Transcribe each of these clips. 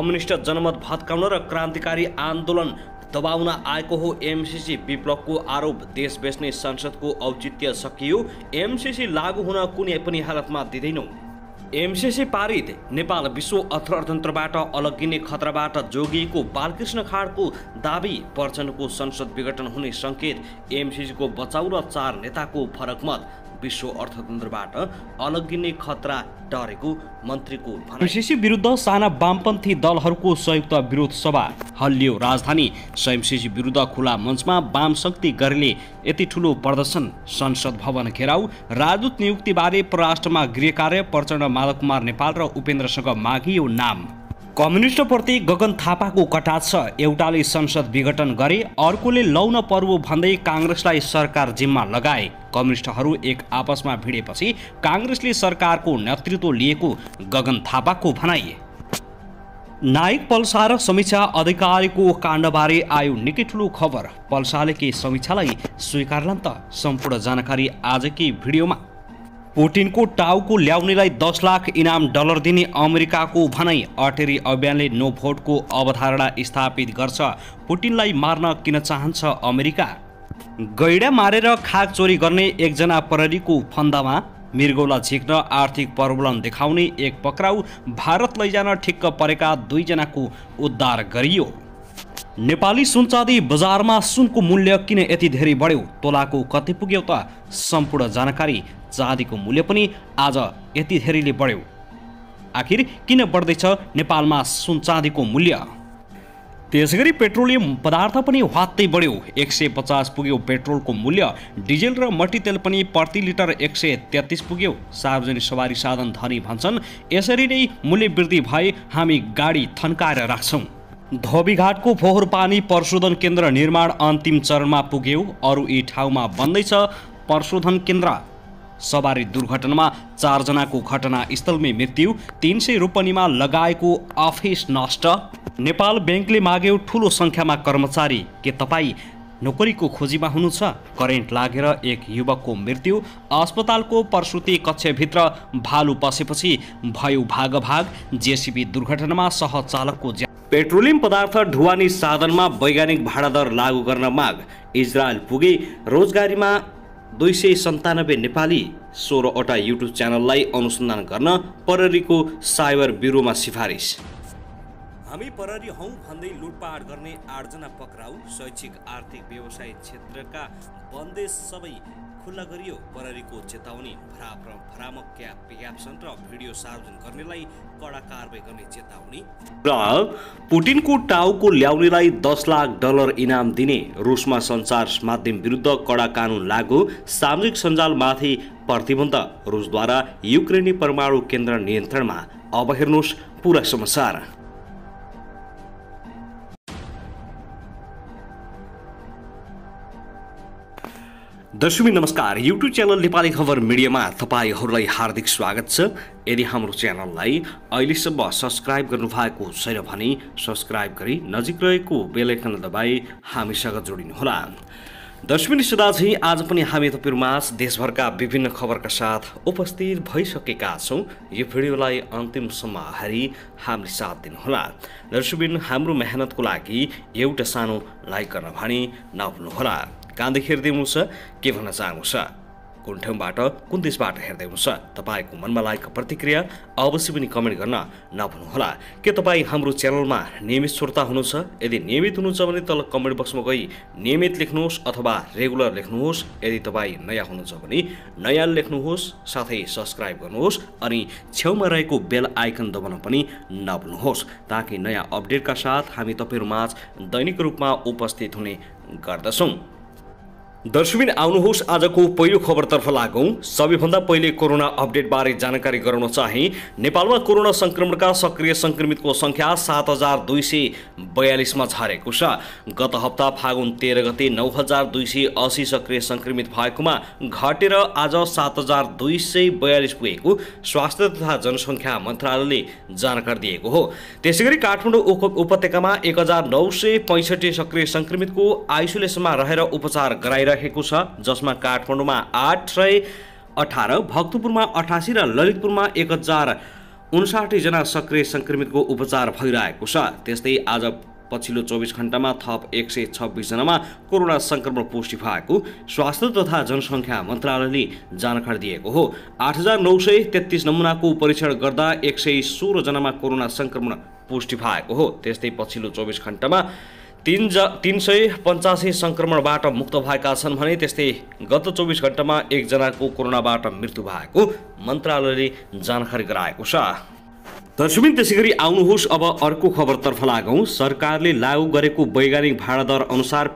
Communist जनमत भत्काउन र क्रान्तिकारी आन्दोलन दबाउन आएको हो एमसीसी विप्लवको आरोप। देश बेच्ने संसदको औचित्य सकियो। एमसीसी लागू हुन कुनै पनि हालतमा दिँदैनौँ। एमसीसी पारित। नेपाल विश्व अर्थतन्त्रबाट अलग्गिने खतराबाट जोगिएको बालकृष्ण खाँडको दाबी। पर्छनको संसद विघटन हुने संकेत। एमसीसीको बचाउ र 4 नेताको फरक मत। विश्व अर्थतन्त्रबाट अलग्गिने खतरा डरेको मन्त्रीको भनाइ। एमसीसी विरुद्ध साना वामपन्थी दलहरूको संयुक्त विरोध सभा हल्लियो राजधानी। एमसीसी विरुद्ध खुला मञ्चमा वाम शक्ति गरीले यति ठुलो प्रदर्शन। संसद भवन घेराउ। राजदूत नियुक्तिबारे परराष्ट्रमा गृह कार्य प्रचण्ड माधव कुमार नेपाल र उपेन्द्रसँग मागियो नाम। कम्युनिस्टप्रति गगन थापाको कटाक्ष। एउटाले संसद विघटन गरे, अर्कोले लौन पर्व भन्दै काङ्ग्रेसलाई सरकार जिम्मा लगाए। कम्युनिस्टहरू एक आपसमा भिडेपछि काङ्ग्रेसले सरकारको नेतृत्व लिएको गगन थापाको भनाइ। नायक पल्सा र समीक्षा अधिकारीको काण्डबारे आयो निकै ठुलो खबर। पल्साले के समीक्षालाई स्वीकारलान् त? सम्पूर्ण जानकारी आजकै भिडियोमा। पुटिनको टाउको ल्याउनेलाई 10 लाख इनाम डलर दिने अमेरिकाको भनाइ। अटेरी अभियानले नो भोटको अवधारणा स्थापित गर्छ। पुटिनलाई मार्न किन चाहन्छ अमेरिका? गैडा मारेर खाग चोरी गर्ने एकजना प्रहरीको फन्दामा। मृगौला झिक्न आर्थिक प्रबलन देखाउने एक पक्राउ। भारत लैजान ठिक्क परेका 2 जनाको उद्धार गरियो। नेपाली सुनचाँदी बजारमा सुनको मूल्य किन यति धेरै बढ्यो? तोलाको कति पुग्यो त? सम्पूर्ण जानकारी। चाँदीको मूल्य पनि आज यति धेरैले बढ्यो। आखिर किन बढ्दैछ नेपालमा सुनचाँदीको मूल्य? त्यसैगरी पेट्रोलियम पदार्थ पनि ह्वात्तै बढ्यो। 150 पुग्यो पेट्रोलको मूल्य। डिजेल र मट्टीतेल पनि प्रति लिटर 133 पुग्यो। सार्वजनिक सवारी साधन धनी भन्छन् यसरी नै मूल्य वृद्धि भए हामी गाडी थन्काएर राख्छौँ। धोबीघाटको फोहोर पानी प्रशोधन केन्द्र निर्माण अन्तिम चरणमा पुग्यो। अरू यी ठाउँमा बन्दैछ प्रशोधन केन्द्र। सवारी दुर्घटनामा 4 जनाको घटनास्थलमै मृत्यु। 300 रोपनीमा लगाएको अफिस नष्ट। नेपाल ब्याङ्कले माग्यो ठुलो सङ्ख्यामा कर्मचारी। के तपाईँ नोकरीको खोजीमा हुनुहुन्छ? करेन्ट लागेर एक युवकको मृत्यु। अस्पतालको प्रसुति कक्षभित्र भालु पसेपछि भयो भागभाग। जेसीबी दुर्घटनामा सहचालकको ज्यान। पेट्रोलियम पदार्थ ढुवानी साधनमा वैज्ञानिक भाडा दर लागू गर्न माग। इजरायल पुगे। रोजगारीमा 297 नेपाली। 16वटा युट्युब च्यानललाई अनुसन्धान गर्न प्रहरीको साइबर ब्युरोमा सिफारिस। हामी प्रहरी हौँ भन्दै लुटपाट गर्ने 8 जना पक्राउ। शैक्षिक आर्थिक व्यवसाय क्षेत्रका बन्देज सबै खुल्ला गरियो। प्रहरीको चेतावनी। भ्रामक क्याप्सन र भिडियो सार्वजनिक गर्नेलाई कडा कारबाही गर्ने चेतावनी। र पुटिनको टाउको ल्याउनेलाई 10 लाख डलर इनाम दिने। रुसमा सञ्चार माध्यम विरुद्ध कडा कानुन लागू। सामाजिक सञ्जालमाथि प्रतिबन्ध। रुसद्वारा युक्रेनी परमाणु केन्द्र नियन्त्रणमा। अब हेर्नुहोस् पुरा समाचार। दर्शक नमस्कार। युट्युब च्यानल नेपाली खबर मिडियामा तपाईहरूलाई हार्दिक स्वागत छ। यदि हाम्रो च्यानललाई अहिलेसम्म सब्स्क्राइब गर्नुभएको छैन भने सब्स्क्राइब गरी नजिक रहेको बेल आइकन दबाई हामीसँग जोडिनुहोला। दर्शक सदाझै आज पनि हामी तपाईहरुमाझ देशभरका विभिन्न खबरका साथ उपस्थित भइसकेका छौं। यो भिडियोलाई अन्तिमसम्म हेरी हामीले साथ दिनुहोला। दर्शकबिन हाम्रो मेहनतको लागि एउटा सानो लाइक गर्न भने नभुल्नुहोला। कहाँदेखि हेर्दै हुनुहुन्छ, के भन्न चाहनुहुन्छ, कुन ठाउँबाट कुन देशबाट हेर्दै हुनुहुन्छ, तपाईँको मनमा लागेको प्रतिक्रिया अवश्य पनि कमेन्ट गर्न नभुल्नुहोला। के तपाईँ हाम्रो च्यानलमा नियमित श्रोता हुनुहुन्छ? यदि नियमित हुनुहुन्छ भने तल कमेन्ट बक्समा गई नियमित लेख्नुहोस् अथवा रेगुलर लेख्नुहोस्। यदि तपाईँ नयाँ हुनुहुन्छ भने नयाँ लेख्नुहोस्, साथै सब्स्क्राइब गर्नुहोस् अनि छेउमा रहेको बेल आइकन दबाउन पनि नभुल्नुहोस्, ताकि नयाँ अपडेटका साथ हामी तपाईहरुमाझ दैनिक रूपमा उपस्थित हुने गर्दछौँ। दर्शकबिन आउनुहोस् आजको पहिलो खबरतर्फ लागौं। सबैभन्दा पहिले कोरोना अपडेट बारे जानकारी गराउन चाहे। नेपालमा कोरोना संक्रमणका सक्रिय संक्रमितको संख्या 7242 मा झरेको छ। गत हप्ता फागुन 13 गते 9280 सक्रिय संक्रमित भएकोमा घटेर आज 7242 पुगेको स्वास्थ्य तथा जनसंख्या मन्त्रालयले जानकारी दिएको हो। त्यसैगरी काठमाडौँ उपत्यकामा 1965 सक्रिय संक्रमितको आइसोलेसनमा रहेर उपचार गराइरहेको छ, जसमा काठमाडौँमा 818, भक्तपुरमा 88 र ललितपुरमा 1000 59 जना सक्रिय संक्रमितको उपचार भइरहेको छ। त्यस्तै आज पछिल्लो 24 घण्टामा थप 126 जनामा कोरोना संक्रमण पुष्टि भएको स्वास्थ्य तथा जनसङ्ख्या मन्त्रालयले जानकारी दिएको हो। 8933 नमुनाको परीक्षण गर्दा 116 जनामा कोरोना संक्रमण पुष्टि भएको हो। त्यस्तै पछिल्लो 24 घण्टामा 385 संक्रमणबाट मुक्त भएका छन् भने त्यस्तै गत 24 घण्टामा 1 जनाको कोरोनाबाट मृत्यु भएको मन्त्रालयले जानकारी गराएको छ। दर्शकबिन त्यसैगरी आउनुहोस् अब अर्को खबरतर्फ लागौँ। सरकारले लागू गरेको वैज्ञानिक भाडा दर अनुसार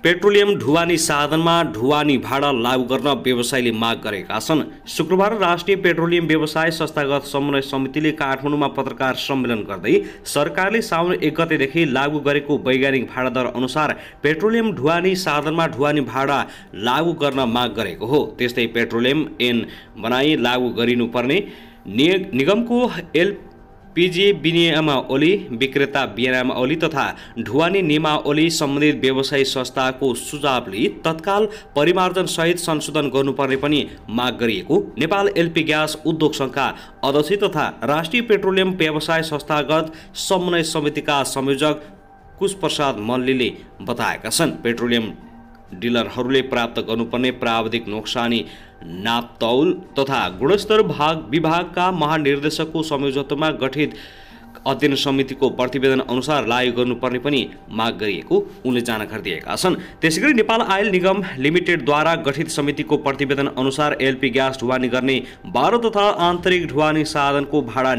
पेट्रोलियम ढुवानी साधनमा ढुवानी भाडा लागू गर्न व्यवसायीले माग गरेका छन्। शुक्रबार राष्ट्रिय पेट्रोलियम व्यवसाय संस्थागत समन्वय समितिले काठमाडौँमा पत्रकार सम्मेलन गर्दै सरकारले साउन 1 गतेदेखि लागू गरेको वैज्ञानिक भाडा दर अनुसार पेट्रोलियम ढुवानी साधनमा ढुवानी भाडा लागू गर्न माग गरेको हो। त्यस्तै पेट्रोलियम ऐन बनाई लागू गरिनुपर्ने निगमको एलपीजी विनियमावली विक्रेता विनियमावली तथा ढुवानी नियमावली सम्बन्धित व्यवसायी संस्थाको सुझावले तत्काल परिमार्जन सहित संशोधन गर्नुपर्ने पनि माग गरिएको नेपाल एलपी ग्यास उद्योग संघका अध्यक्ष तथा राष्ट्रिय पेट्रोलियम व्यवसाय संस्थागत समन्वय समितिका संयोजक कुशप्रसाद मल्लीले बताएका छन्। पेट्रोलियम डिलरहरूले प्राप्त गर्नुपर्ने प्राविधिक नोक्सानी नापतौल तथा गुणस्तर विभागका महानिर्देशकको संयोजकत्वमा गठित अध्ययन समितिको प्रतिवेदन अनुसार लागू गर्नुपर्ने पनि माग गरिएको उनले जानकारी दिएका छन्। त्यसैगरी नेपाल आयल निगम लिमिटेडद्वारा गठित समितिको प्रतिवेदन अनुसार एलपी ग्यास ढुवानी गर्ने 12 तथा आन्तरिक ढुवानी साधनको भाडा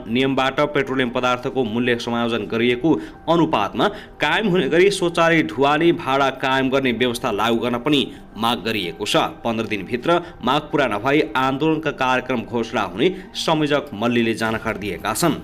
नियमबाट पेट्रोलियम पदार्थको मूल्य समायोजन गरिएको अनुपातमा कायम हुने गरी स्वचालित ढुवानी भाडा कायम गर्ने व्यवस्था लागू गर्न पनि माग गरिएको छ। 15 दिनभित्र माग पूरा नभई आन्दोलनका कार्यक्रम घोषणा हुने संयोजक मल्लीले जानकारी दिएका छन्।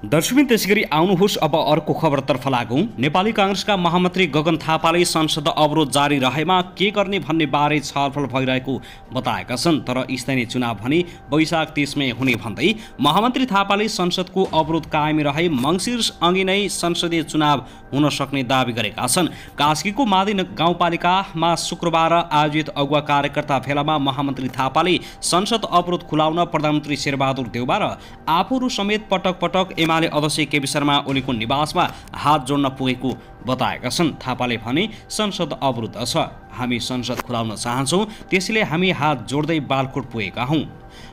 दर्शकबिन त्यसैगरी आउनुहोस् अब अर्को खबरतर्फ लागौँ। नेपाली काङ्ग्रेसका महामन्त्री गगन थापाले संसद अवरोध जारी रहेमा के गर्ने भन्ने बारे छलफल भइरहेको बताएका छन्। तर स्थानीय चुनाव भने वैशाख 30 मै हुने भन्दै महामन्त्री थापाले संसदको अवरोध कायम रहे मङ्सिर अघि नै संसदीय चुनाव हुन सक्ने दावी गरेका छन्। कास्कीको मादी गाउँपालिकामा शुक्रबार आयोजित अगुवा कार्यकर्ता भेलामा महामन्त्री थापाले संसद अवरोध खुलाउन प्रधानमन्त्री शेरबहादुर देउवा र आफूहरू समेत पटक पटक एमाले अध्यक्ष केपी शर्मा ओलीको निवासमा हात जोड्न पुगेको बताएका छन्। थापाले भने संसद अवरुद्ध छ, हामी संसद खुलाउन चाहन्छौँ, त्यसैले हामी हात जोड्दै बालकोट पुगेका हौँ।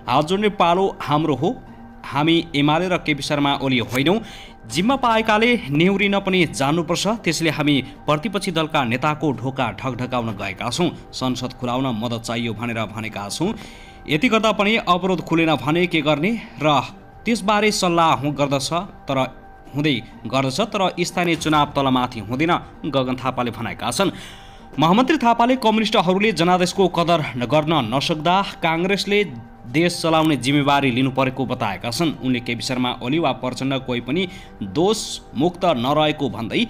हात जोड्ने पालो हाम्रो हो, हामी एमाले र केपी शर्मा ओली होइनौँ। जिम्मा पाएकाले नेहुरिन पनि जान्नुपर्छ, त्यसैले हामी प्रतिपक्षी दलका नेताको ढोका ढकढकाउन गएका छौँ। संसद खुलाउन मद्दत चाहियो भनेर भनेका छौँ। यति गर्दा पनि अवरोध खुलेन भने के गर्ने र त्यसबारे सल्लाह गर्दछ तर स्थानीय चुनाव तलमाथि हुँदैन, गगन थापाले भनेका छन्। महामन्त्री थापाले कम्युनिस्टहरूले जनादेशको कदर गर्न नसक्दा काङ्ग्रेसले देश चलाउने जिम्मेवारी लिनु परेको बताएका छन्। उनले केपी शर्मा ओली वा प्रचण्ड कोही पनि दोष मुक्त नरहेको भन्दै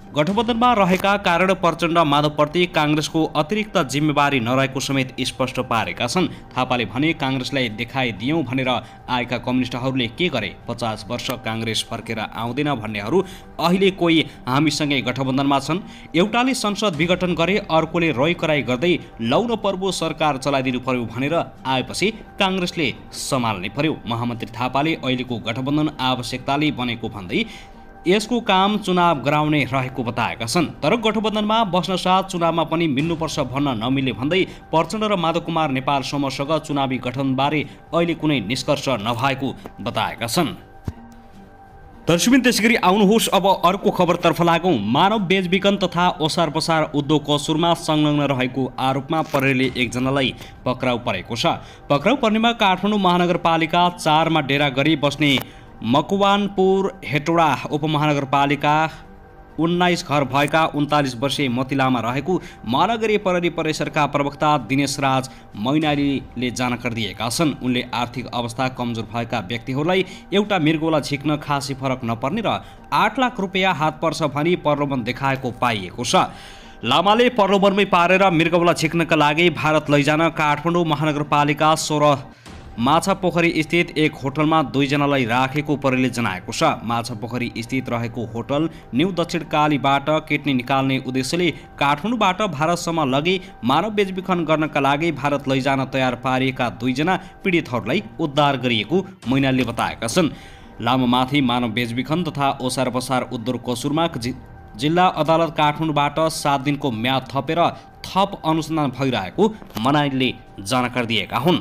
गठबन्धनमा रहेका कारण प्रचण्ड माधवप्रति काङ्ग्रेसको अतिरिक्त जिम्मेवारी नरहेको समेत स्पष्ट पारेका छन्। थापाले भने काङ्ग्रेसलाई देखाइदियौँ भनेर आएका कम्युनिस्टहरूले के गरे, 50 वर्ष काङ्ग्रेस फर्केर आउँदैन भन्नेहरू अहिले कोही हामीसँगै गठबन्धनमा छन्। एउटाले संसद विघटन गरे, अर्कोले रोइकराई गर्दै लौन पर्वो सरकार चलाइदिनु पर्यो भनेर आएपछि काङ्ग्रेसले सम्हाल्नै पर्यो। महामन्त्री थापाले अहिलेको गठबन्धन आवश्यकताले बनेको भन्दै यसको काम चुनाव गराउने रहेको बताएका छन्। तर गठबन्धनमा बस्न साथ चुनावमा पनि मिल्नुपर्छ भन्न नमिले भन्दै प्रचण्ड र माधव कुमार नेपाल समूहसँग चुनावी गठनबारे अहिले कुनै निष्कर्ष नभएको बताएका छन्। दर्शकबिन त्यसैगरी आउनुहोस् अब अर्को खबरतर्फ लागौँ। मानव बेचबिखन तथा ओसार पसार उद्योग कसुरमा संलग्न रहेको आरोपमा प्रहरीले एकजनालाई पक्राउ परेको छ। पक्राउ पर्नेमा काठमाडौँ महानगरपालिका 4 मा डेरा गरी बस्ने मकवानपुर हेटौडा उपमहानगरपालिका 19 घर भएका 39 वर्षीय मतिलामा रहेको महानगरीय प्रहरी परिसरका प्रवक्ता दिनेश राज मैनालीले जानकारी दिएका छन्। उनले आर्थिक अवस्था कमजोर भएका व्यक्तिहरूलाई एउटा मृगौला झिक्न खासै फरक नपर्ने र 8 लाख रुपियाँ हात पर्छ भनी प्रलोभन देखाएको पाइएको छ। लामाले प्रलोभनमै पारेर मृगौला झिक्नका लागि भारत लैजान काठमाडौँ महानगरपालिका 16 माछापोखरी स्थित एक होटलमा 2 जनालाई राखेको प्रहरीले जनाएको छ। माछापोखरी स्थित रहेको होटल न्यू दक्षिण कालीबाट किडनी निकाल्ने उद्देश्यले काठमाडौँबाट भारतसम्म लगी मानव बेचबिखन गर्नका लागि भारत लैजान तयार पारिएका 2 जना पीडितहरूलाई उद्धार गरिएको मैनालीले बताएका छन्। लामोमाथि मानव बेचबिखन तथा ओसार पसार उद्योग कसुरमा जिल्ला अदालत काठमाडौँबाट 7 दिनको म्याद थपेर थप अनुसन्धान भइरहेको मैनालीले जानकारी दिएका हुन्।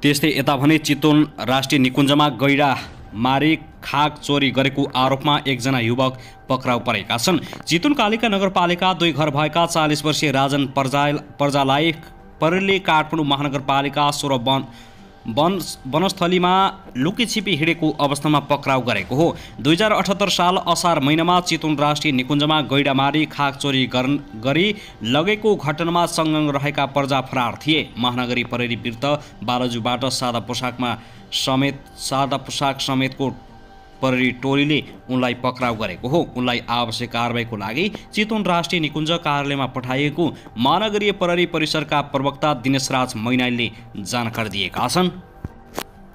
त्यस्तै यता भने चितवन राष्ट्रिय निकुञ्जमा गैडा मारी खाग चोरी गरेको आरोपमा 1 जना युवक पक्राउ परेका छन्। चितवन कालिका नगरपालिका 2 घर भएका 40 वर्षीय राजन पर्जालाई प्रहरीले काठमाडौँ महानगरपालिका 16 वनस्थलीमा लुकीछिपी हिँडेको अवस्थामा पक्राउ गरेको हो। 2078 साल असार महिनामा चितवन राष्ट्रिय निकुञ्जमा गैडामारी खाग चोरी गरी लगेको घटनामा संलग्न रहेका पर्जा फरार थिए। महानगरी प्रहरी विरुद्ध बालजुबाट सादा पोसाक समेतको प्रहरी टोलीले उनलाई पक्राउ गरेको हो। उनलाई आवश्यक कारबाहीको लागि चितवन राष्ट्रिय निकुञ्ज कार्यालयमा पठाइएको महानगरीय प्रहरी परिसरका प्रवक्ता दिनेशराज मैनालीले जानकारी दिएका छन्।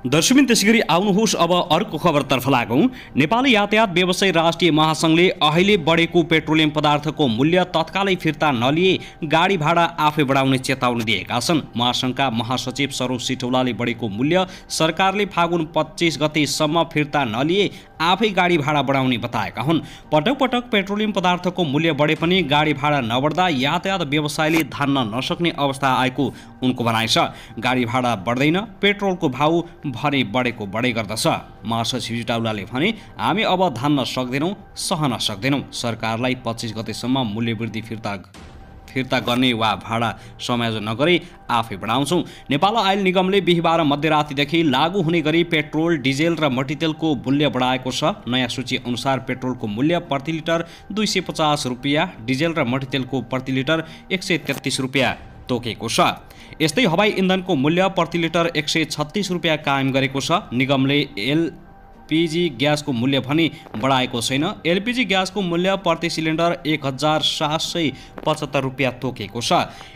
दर्शकबिन त्यसैगरी आउनुहोस् अब अर्को खबरतर्फ लागौँ। नेपाली यातायात व्यवसायी राष्ट्रिय महासङ्घले अहिले बढेको पेट्रोलियम पदार्थको मूल्य तत्कालै फिर्ता नलिए गाडी भाडा आफै बढाउने चेतावनी दिएका छन्। महासङ्घका महासचिव सरोज सिटौलाले बढेको मूल्य सरकारले फागुन 25 गतेसम्म फिर्ता नलिए आफै गाडी भाडा बढाउने बताएका हुन्। पटक पटक पेट्रोलियम पदार्थको मूल्य बढे पनि गाडी भाडा नबढ्दा यातायात व्यवसायले धान्न नसक्ने अवस्था आएको उनको भनाइ छ। गाडी भाडा बढ्दैन, पेट्रोलको भाउ भने बढेको बढै गर्दछ। महासचिव सिटौलाले भने, हामी अब धान्न सक्दैनौँ, सहन सक्दैनौँ। सरकारलाई 25 गतेसम्म मूल्य वृद्धि फिर्ता गर्ने वा भाडा समायोजन नगरी आफै बढाउँछौँ। नेपाल आयल निगमले बिहिबार मध्यरातिदेखि लागू हुने गरी पेट्रोल, डिजेल र मट्टितेलको मूल्य बढाएको छ। नयाँ सूची अनुसार पेट्रोलको मूल्य प्रति लिटर 250 रुपियाँ, डिजेल र मट्टितेलको प्रति लिटर 133 रुपियाँ तोकेको छ। यस्तै हवाई इन्धनको मूल्य प्रति लिटर 136 रुपियाँ कायम गरेको छ। निगमले एलपीजी ग्यासको मूल्य पनि बढाएको छैन। एलपीजी ग्यासको मूल्य प्रति सिलिन्डर 1775 रुपियाँ तोकेको छ।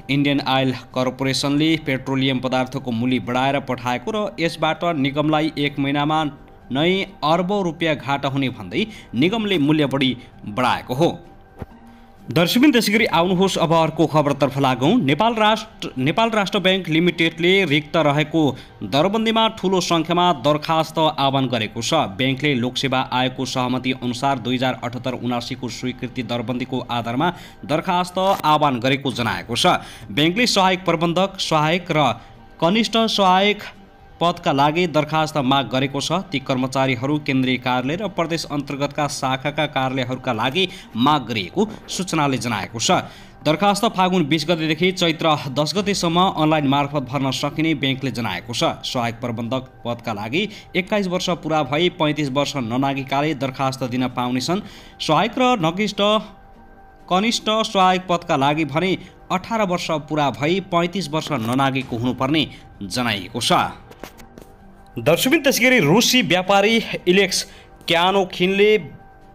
इन्डियन आयल कर्पोरेसनले पेट्रोलियम पदार्थको मूल्य बढाएर पठाएको र यसबाट निगमलाई 1 महिनामा नै अर्बौं रुपियाँ घाटा हुने भन्दै निगमले मूल्य बढाएको हो। दर्शकबिन त्यसैगरी आउनुहोस् अब अर्को खबरतर्फ लागौँ। नेपाल राष्ट्र बैंक लिमिटेडले रिक्त रहेको दरबन्दीमा ठूलो सङ्ख्यामा दरखास्त आह्वान गरेको छ। बैंकले लोकसेवा आयोगको सहमति अनुसार 2078-79 को स्वीकृति दरबन्दीको आधारमा दरखास्त आह्वान गरेको जनाएको छ। बैंकले सहायक प्रबन्धक, सहायक र कनिष्ठ सहायक पदका लागि दरखास्त माग गरेको छ। ती कर्मचारीहरू केन्द्रीय कार्यालय र प्रदेश अन्तर्गतका शाखाका कार्यालयहरूका लागि माग गरिएको सूचनाले जनाएको छ। दरखास्त फागुन 20 गतेदेखि चैत्र 10 गतेसम्म अनलाइन मार्फत भर्न सकिने बैंकले जनाएको छ। सहायक प्रबन्धक पदका लागि 21 वर्ष पुरा भई 35 वर्ष ननागेकाले दरखास्त दिन पाउनेछन्। सहायक र कनिष्ठ सहायक पदका लागि भने 18 वर्ष पुरा भई 35 वर्ष ननागेको हुनुपर्ने जनाइएको छ। दर्शकबिन त्यसैगरी रुसी व्यापारी इलेक्स क्यानोखिनले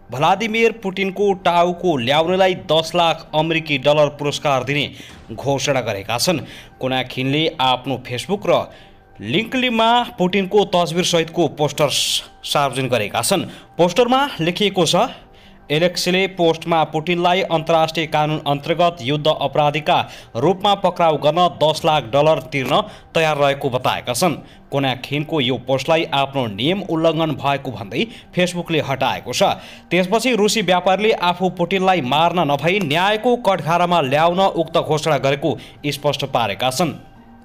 भ्लादिमिर पुटिनको टाउको ल्याउनलाई 10 लाख अमेरिकी डलर पुरस्कार दिने घोषणा गरेका छन्। कोनाखिनले आफ्नो फेसबुक र लिङ्कडइनमा पुटिनको तस्बिरसहितको पोस्टर सार्वजनिक गरेका छन्। पोस्टरमा लेखिएको छ, एलेक्सले पोस्टमा पुटिनलाई अन्तर्राष्ट्रिय कानुन अन्तर्गत युद्ध अपराधीका रूपमा पक्राउ गर्न 10 लाख डलर तिर्न तयार रहेको बताएका छन्। कोनाखिनको यो पोस्टलाई आफ्नो नियम उल्लङ्घन भएको भन्दै फेसबुकले हटाएको छ। त्यसपछि रुसी व्यापारीले आफू पुटिनलाई मार्न नभई न्यायको कठघारामा ल्याउन उक्त घोषणा गरेको स्पष्ट पारेका छन्।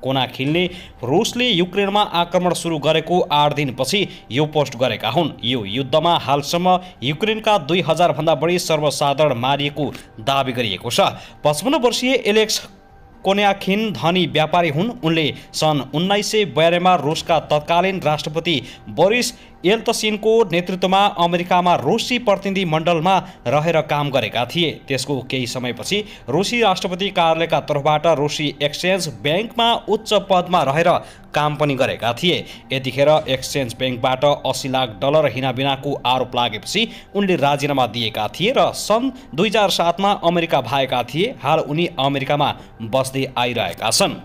कोनाखिलले रुसले युक्रेनमा आक्रमण सुरु गरेको 8 दिनपछि यो पोस्ट गरेका हुन्। यो युद्धमा हालसम्म युक्रेनका 2000 भन्दा बढी सर्वसाधारण मारिएको दाबी गरिएको छ। 55 वर्षीय एलेक्स कोन्याखिन धनी व्यापारी हुन्। उनले सन् 1992 मा रुसका तत्कालीन राष्ट्रपति बोरिस येल्तसिनको नेतृत्वमा अमेरिकामा रुसी प्रतिनिधि मण्डलमा रहेर काम गरेका थिए। त्यसको केही समयपछि रुसी राष्ट्रपति कार्यालयका तर्फबाट रुसी एक्सचेन्ज ब्याङ्कमा उच्च पदमा रहेर काम पनि गरेका थिए। यतिखेर एक्सचेन्ज ब्याङ्कबाट 80 लाख डलर हिनाबिनाको आरोप लागेपछि उनले राजीनामा दिएका थिए र सन् 2007 मा अमेरिका भएका थिए। हाल उनी अमेरिकामा बस्दै आइरहेका छन्।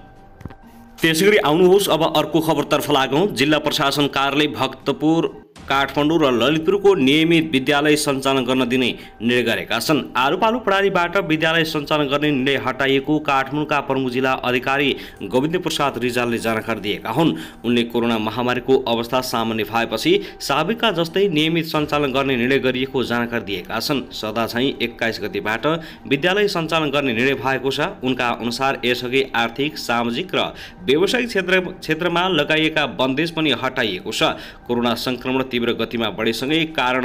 त्यसैगरी आउनुहोस् अब अर्को खबरतर्फ लागौँ। जिल्ला प्रशासन कार्यालय भक्तपुर, काठमाडौँ र ललितपुरको नियमित विद्यालय सञ्चालन गर्न दिने निर्णय गरेका छन्। आलुपालु प्रणालीबाट विद्यालय सञ्चालन गर्ने निर्णय हटाइएको काठमाडौँका प्रमुख जिल्ला अधिकारी गोविन्द प्रसाद रिजालले जानकारी दिएका हुन्। उनले कोरोना महामारीको अवस्था सामान्य भएपछि साबिकका जस्तै नियमित सञ्चालन गर्ने निर्णय गरिएको जानकारी दिएका छन्। सदा चाहिँ 21 गतेबाट विद्यालय सञ्चालन गर्ने निर्णय भएको छ। उनका अनुसार यसअघि आर्थिक, सामाजिक र व्यावसायिक क्षेत्रमा लगाइएका बन्देज पनि हटाइएको छ। कोरोना संक्रमण तीव्र गतिमा बढेसँगै कारण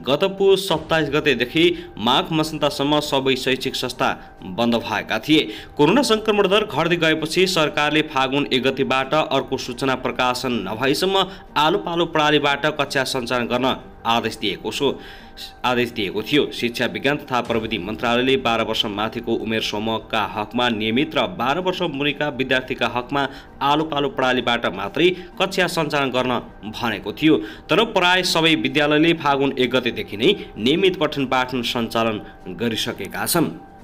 गत पुस 27 गतेदेखि माघ मसान्तसम्म सबै शैक्षिक संस्था बन्द भएका थिए। कोरोना संक्रमण दर घट्दै गएपछि सरकारले फागुन 1 गतेबाट अर्को सूचना प्रकाशन नभएसम्म आलुपालु प्रणालीबाट कक्षा सञ्चालन गर्न आदेश दिएको थियो। शिक्षा विज्ञान तथा प्रविधि मन्त्रालयले 12 वर्ष माथिको उमेर समूहका हकमा नियमित र 12 वर्ष मुनिका विद्यार्थीका हकमा आलुपालु प्रणालीबाट मात्रै कक्षा सञ्चालन गर्न भनेको थियो। तर प्राय सबै विद्यालयले फागुन 1 गतेदेखि नै नियमित पठन पाठन सञ्चालन गरिसकेका छन्।